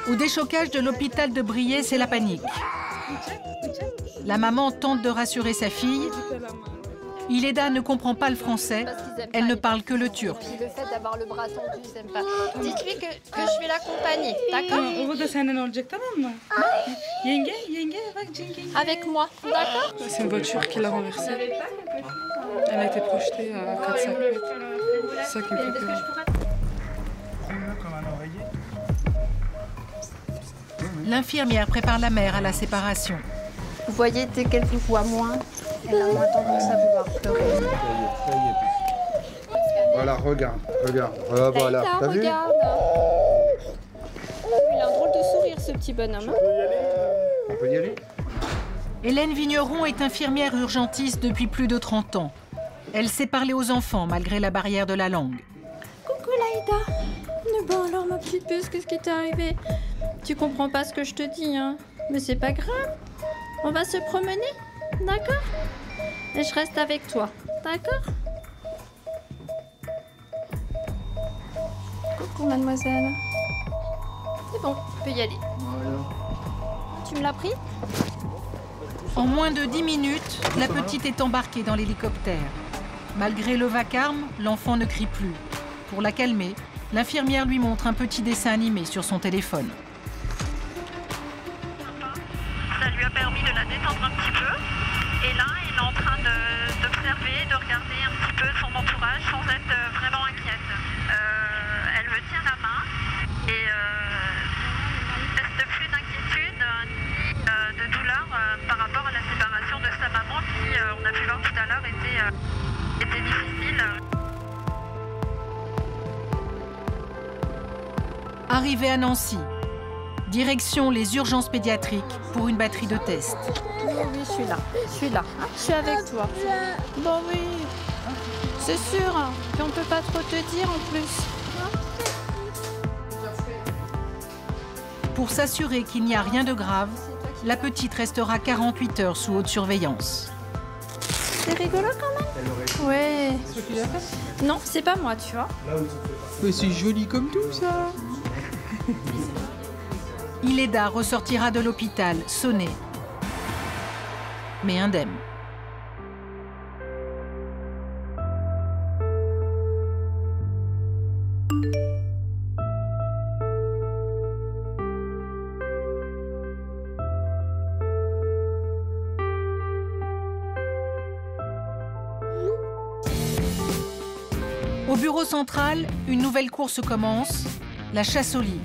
Au déchocage de l'hôpital de Briey, c'est la panique. La maman tente de rassurer sa fille. Ileda ne comprend pas le français, elle ne parle que le turc. Le fait d'avoir le bras tendu, ils n'aiment pas. Dites-lui que je vais l'accompagner, d'accord? Avec moi, d'accord? C'est une voiture qui l'a renversée. Elle a été projetée à 4-5 mètres. C'est ça qui me fait peur. L'infirmière prépare la mère à la séparation. Vous voyez, dès qu'elle vous voit moins, elle a moins tendance à vouloir pleurer. Voilà, regarde. Voilà. T'as vu? Regarde. Il a un drôle de sourire, ce petit bonhomme. On peut y aller? Hélène Vigneron est infirmière urgentiste depuis plus de 30 ans. Elle sait parler aux enfants malgré la barrière de la langue. Coucou Rita. Bon alors ma petite puce, qu'est-ce qui t'est arrivé? Tu comprends pas ce que je te dis, hein? Mais c'est pas grave. On va se promener, d'accord? Et je reste avec toi, d'accord? Coucou mademoiselle. C'est bon, tu peux y aller. Voilà. Tu me l'as pris? En moins de 10 minutes, la petite est embarquée dans l'hélicoptère. Malgré le vacarme, l'enfant ne crie plus. Pour la calmer, l'infirmière lui montre un petit dessin animé sur son téléphone. Ça lui a permis de la détendre un petit peu. Et là, il est en train d'observer, de regarder un petit peu son entourage sans être vraiment inquiète. Elle me tient la main et manifeste plus d'inquiétude ni de douleur par rapport à la séparation de sa maman qui, on a pu voir tout à l'heure, était difficile. Arrivé à Nancy, direction les urgences pédiatriques pour une batterie de tests. Oui, je suis là. Je suis avec toi. Bon oui, c'est sûr. Puis on peut pas trop te dire en plus. Pour s'assurer qu'il n'y a rien de grave, la petite restera 48 heures sous haute surveillance. C'est rigolo quand même. Ouais. Non, c'est pas moi, tu vois. Mais c'est joli comme tout ça. Iléda ressortira de l'hôpital sonnée, mais indemne. Au bureau central, une nouvelle course commence, la chasse au lit.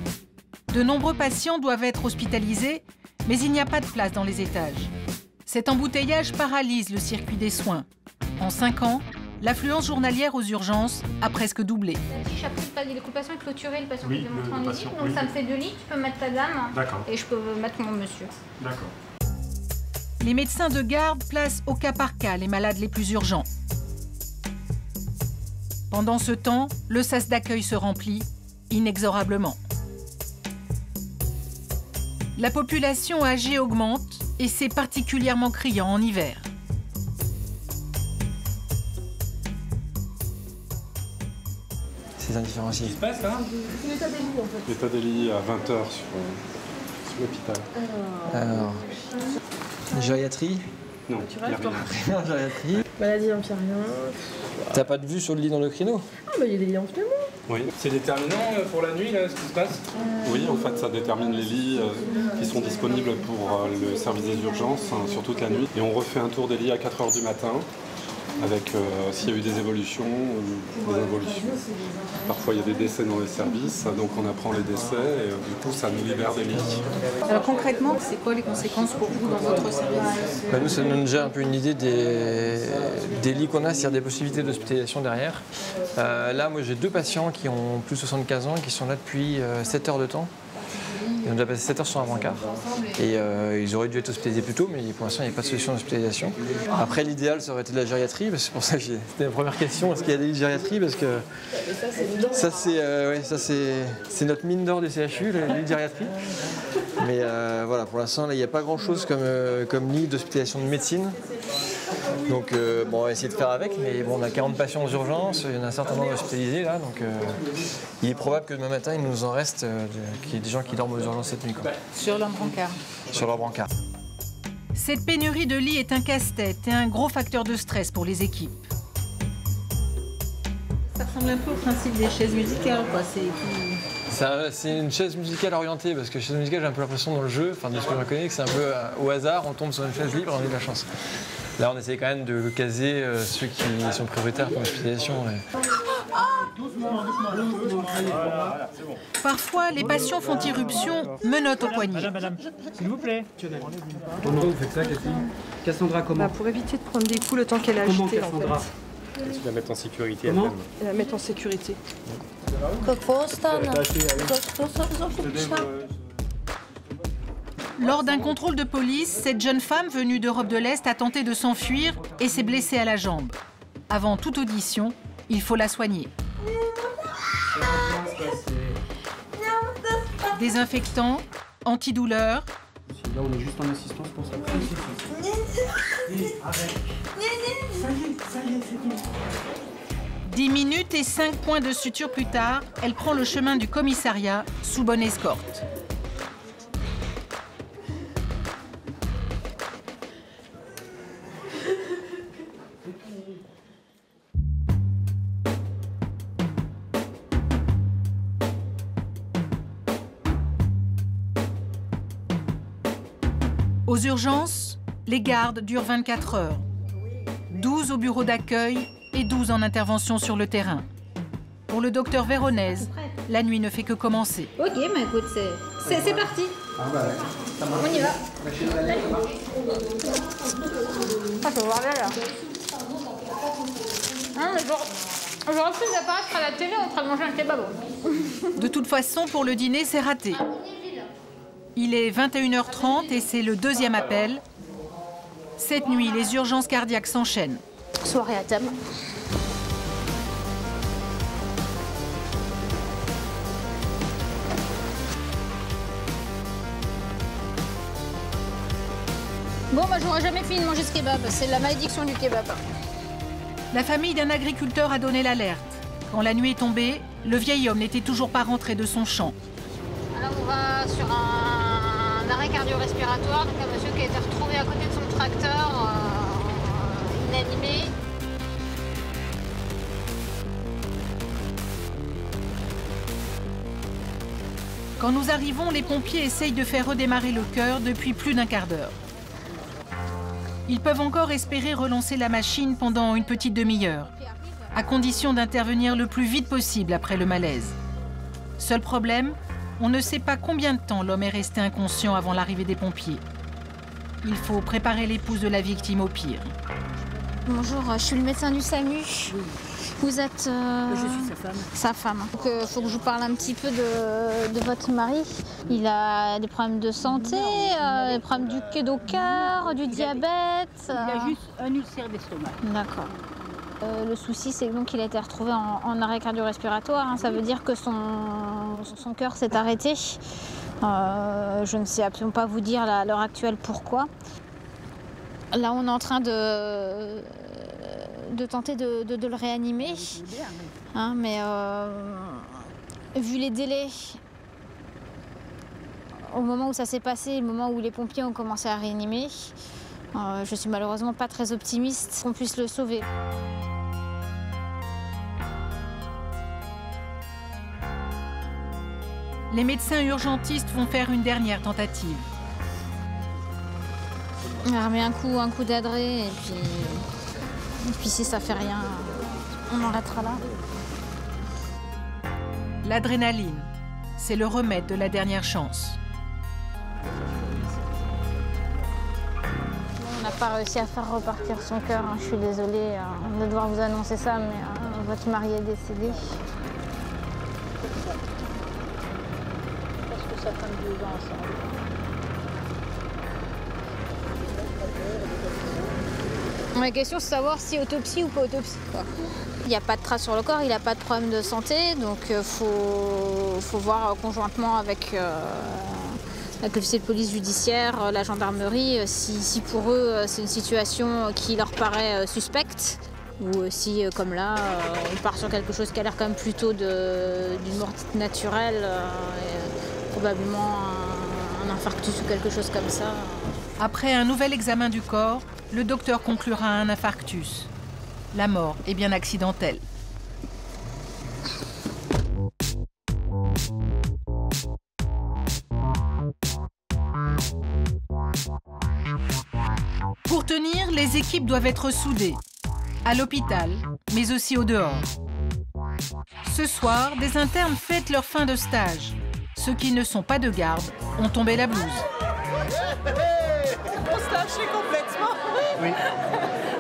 De nombreux patients doivent être hospitalisés, mais il n'y a pas de place dans les étages. Cet embouteillage paralyse le circuit des soins. En 5 ans, l'affluence journalière aux urgences a presque doublé. Si le patient est clôturé, le patient Oui, qui te montre en patient, usine, donc oui. ça me fait 2 lits, tu peux mettre ta dame et je peux mettre mon monsieur. D'accord. Les médecins de garde placent au cas par cas les malades les plus urgents. Pendant ce temps, le sas d'accueil se remplit inexorablement. La population âgée augmente et c'est particulièrement criant en hiver. C'est indifférencié. Qu'est-ce qui se passe là? L'état des lits en fait. L'état des lits à 20h sur l'hôpital. Alors, gériatrie? Non, Tu il n'y a restes rien. Rien, gériatrie. Maladie empirienne. T'as pas de vue sur le lit dans le créneau? Ah bah il y a des lits en pneumo. Oui. C'est déterminant pour la nuit, là, ce qui se passe? Oui, en fait, ça détermine les lits qui sont disponibles pour le service des urgences sur toute la nuit. Et on refait un tour des lits à 4h du matin, avec s'il y a eu des évolutions ou des involutions. Parfois, il y a des décès dans les services, donc on apprend les décès et du coup, ça nous libère des lits. Alors concrètement, c'est quoi les conséquences pour vous dans votre service? Nous, ça nous donne déjà un peu une idée des lits qu'on a, s'il y a des possibilités d'hospitalisation derrière. Là, moi, j'ai 2 patients qui ont plus de 75 ans, qui sont là depuis 7 heures de temps. Ils ont déjà passé 7 heures sur un brancard. Et ils auraient dû être hospitalisés plus tôt, mais pour l'instant, il n'y a pas de solution d'hospitalisation. Après, l'idéal, ça aurait été de la gériatrie. C'est pour ça que c'était la première question, est-ce qu'il y a des lits de gériatrie? Parce que ça, c'est notre mine d'or du CHU, les lits de gériatrie. Mais voilà, pour l'instant, il n'y a pas grand-chose comme lit d'hospitalisation de médecine. Donc bon, on va essayer de faire avec, mais bon, on a 40 patients aux urgences, il y en a un certain nombre hospitalisés là, donc il est probable que demain matin, il nous en reste, qu'il y ait des gens qui dorment aux urgences cette nuit. Quoi. Sur leur brancard. Sur leur brancard. Cette pénurie de lits est un casse-tête et un gros facteur de stress pour les équipes. Ça ressemble un peu au principe des chaises musicales, quoi. C'est une chaise musicale orientée, parce que chaise musicale, j'ai un peu l'impression dans le jeu, enfin de ce que je connais, que c'est un peu au hasard, on tombe sur une chaise libre, on a de la chance. Là, on essaie quand même de caser ceux qui sont prioritaires pour l'hospitalisation. Parfois, les patients font irruption, menottes au poignet. Madame, s'il vous plaît. Comment vous faites ça, Cathy? Cassandra, comment? Pour éviter de prendre des coups le temps qu'elle a Comment, agité, Cassandra? en fait. Tu la mettre en sécurité Comment? elle-même. Et la mettre en sécurité. Lors d'un contrôle de police, cette jeune femme venue d'Europe de l'Est a tenté de s'enfuir et s'est blessée à la jambe. Avant toute audition, il faut la soigner. Désinfectant, antidouleur. Là, on est juste en assistance pour ça. 10 minutes et 5 points de suture plus tard, elle prend le chemin du commissariat sous bonne escorte. Aux urgences, les gardes durent 24 heures. 12 au bureau d'accueil et 12 en intervention sur le terrain. Pour le docteur Véronèse, la nuit ne fait que commencer. Ok, mais écoute, c'est parti. Ah bah ouais. On y va. Ah, ça va voir bien là. Hein, je refuse d'apparaître à la télé en train de manger un kebab. De toute façon, pour le dîner, c'est raté. Il est 21h30 et c'est le deuxième appel. Cette nuit, les urgences cardiaques s'enchaînent. Soirée à thème. Bon, bah j'aurais jamais fini de manger ce kebab. C'est la malédiction du kebab. La famille d'un agriculteur a donné l'alerte. Quand la nuit est tombée, le vieil homme n'était toujours pas rentré de son champ. Alors on va sur un arrêt cardio-respiratoire, donc un monsieur qui a été retrouvé à côté de son tracteur, inanimé. Quand nous arrivons, les pompiers essayent de faire redémarrer le cœur depuis plus d'un quart d'heure. Ils peuvent encore espérer relancer la machine pendant une petite demi-heure, à condition d'intervenir le plus vite possible après le malaise. Seul problème, on ne sait pas combien de temps l'homme est resté inconscient avant l'arrivée des pompiers. Il faut préparer l'épouse de la victime au pire. Bonjour, je suis le médecin du SAMU. Vous êtes... Je suis sa femme. Sa femme. Donc, faut que je vous parle un petit peu de votre mari. Il a des problèmes de santé, des problèmes du cœur, du diabète. Il a juste un ulcère d'estomac. D'accord. Le souci, c'est donc qu'il a été retrouvé en arrêt cardio-respiratoire. Hein. Ça veut dire que son cœur s'est arrêté. Je ne sais absolument pas vous dire à l'heure actuelle pourquoi. Là, on est en train de tenter de le réanimer. Hein, mais vu les délais, au moment où ça s'est passé, le moment où les pompiers ont commencé à réanimer, je suis malheureusement pas très optimiste qu'on puisse le sauver. Les médecins urgentistes vont faire une dernière tentative. On remet un coup d'adré et puis si ça fait rien, on arrêtera là. L'adrénaline, c'est le remède de la dernière chance. On n'a pas réussi à faire repartir son cœur. Je suis désolée de devoir vous annoncer ça, mais votre mari est décédé. Parce que ça fait 2 ans ensemble. La question, c'est de savoir si autopsie ou pas autopsie, quoi. Il n'y a pas de trace sur le corps, il n'a pas de problème de santé, donc faut voir conjointement avec l'officier de police judiciaire, la gendarmerie, si pour eux c'est une situation qui leur paraît suspecte, ou si, comme là, on part sur quelque chose qui a l'air quand même plutôt d'une mort naturelle, probablement un infarctus ou quelque chose comme ça. Après un nouvel examen du corps, le docteur conclura un infarctus. La mort est bien accidentelle. Pour tenir, les équipes doivent être soudées, à l'hôpital, mais aussi au dehors. Ce soir, des internes fêtent leur fin de stage. Ceux qui ne sont pas de garde ont tombé la blouse. On se lâchait complètement. Oui.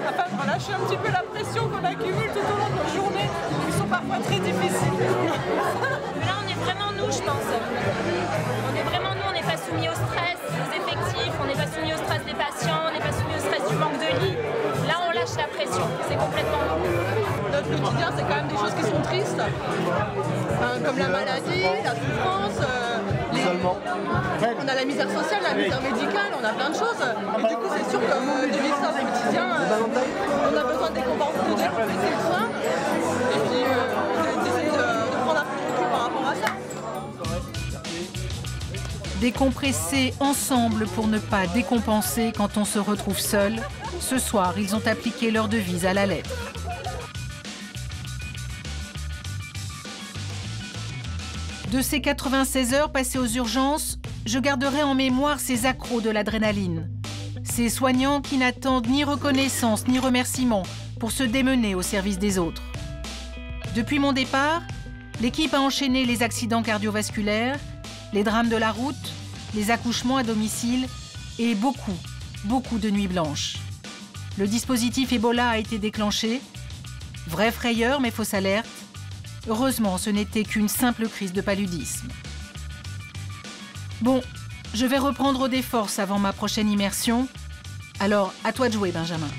Afin de relâcher un petit peu la pression qu'on accumule tout au long de nos journées, qui sont parfois très difficiles. Mais là, on est vraiment nous, je pense. On est vraiment nous, on n'est pas soumis au stress des effectifs, on n'est pas soumis au stress des patients, on n'est pas soumis au stress du manque de lits. Là, on lâche la pression, c'est complètement nous. Notre quotidien, c'est quand même des choses qui sont tristes, comme la maladie, la souffrance, on a la misère sociale, la misère médicale, on a plein de choses. Et du coup, c'est sûr que de vivre ça au quotidien, on a besoin de décompenser le soin et puis d'essayer de prendre un peu de recul par rapport à ça. Décompresser ensemble pour ne pas décompenser quand on se retrouve seul. Ce soir, ils ont appliqué leur devise à la lettre. De ces 96 heures passées aux urgences, je garderai en mémoire ces accros de l'adrénaline. Ces soignants qui n'attendent ni reconnaissance ni remerciement pour se démener au service des autres. Depuis mon départ, l'équipe a enchaîné les accidents cardiovasculaires, les drames de la route, les accouchements à domicile et beaucoup de nuits blanches. Le dispositif Ebola a été déclenché. Vraie frayeur mais fausse alerte. Heureusement, ce n'était qu'une simple crise de paludisme. Bon, je vais reprendre des forces avant ma prochaine immersion. Alors, à toi de jouer, Benjamin.